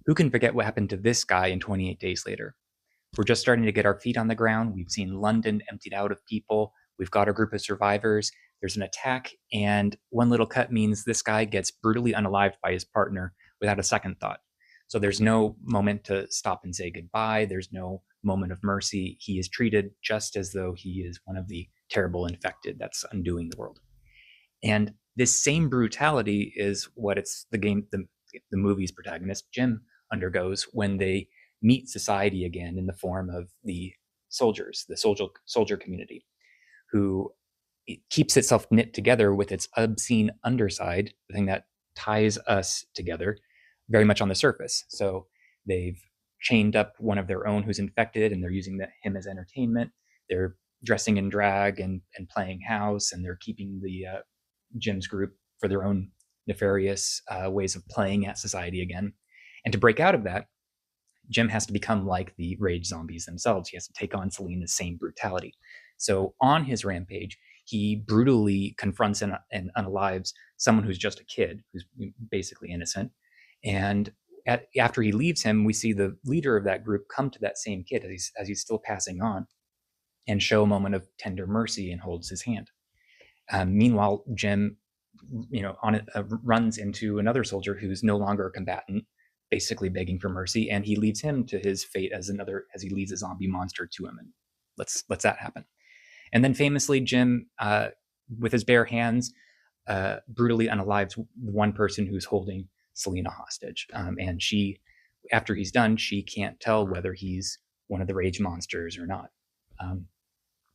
Who can forget what happened to this guy in 28 Days Later? We're just starting to get our feet on the ground. We've seen London emptied out of people. We've got a group of survivors. There's an attack, and one little cut means this guy gets brutally unalived by his partner without a second thought. So there's no moment to stop and say goodbye. There's no moment of mercy. He is treated just as though he is one of the terrible infected that's undoing the world. And this same brutality is what the movie's protagonist, Jim, undergoes when they meet society again in the form of the soldiers, the soldier community, who it keeps itself knit together with its obscene underside, the thing that ties us together, very much on the surface. So they've chained up one of their own who's infected, and they're using him as entertainment. They're dressing in drag and playing house, and they're keeping the Jim's group for their own nefarious ways of playing at society again. And to break out of that, Jim has to become like the rage zombies themselves. He has to take on Selena's same brutality. So on his rampage, he brutally confronts and unalives someone who's just a kid, who's basically innocent. And after he leaves him, we see the leader of that group come to that same kid as he's still passing on and show a moment of tender mercy and holds his hand. Meanwhile, Jim, runs into another soldier who's no longer a combatant, basically begging for mercy, and he leaves him to his fate as he leads a zombie monster to him, and lets that happen. And then famously, Jim, with his bare hands, brutally unalives one person who's holding Selena hostage, and she, after he's done, she can't tell whether he's one of the rage monsters or not.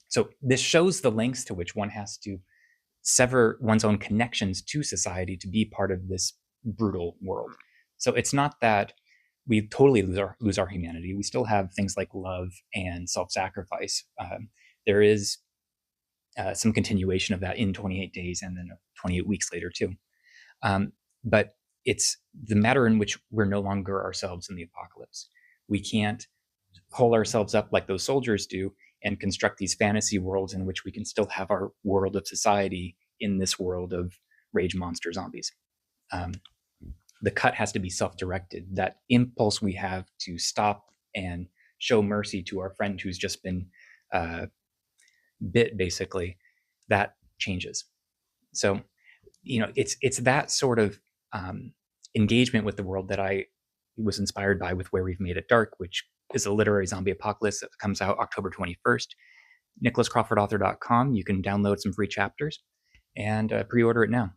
So this shows the lengths to which one has to sever one's own connections to society to be part of this brutal world. So it's not that we totally lose our humanity. We still have things like love and self-sacrifice. There is some continuation of that in 28 days and then 28 weeks later too. But it's the matter in which we're no longer ourselves in the apocalypse. We can't hold ourselves up like those soldiers do and construct these fantasy worlds in which we can still have our world of society in this world of rage monster zombies. The cut has to be self-directed. That impulse we have to stop and show mercy to our friend who's just been bit, basically, that changes. So, it's that sort of engagement with the world that I was inspired by with Where We've Made It Dark, which is a literary zombie apocalypse that comes out October 21st. NicholasCrawfordAuthor.com. You can download some free chapters and pre-order it now.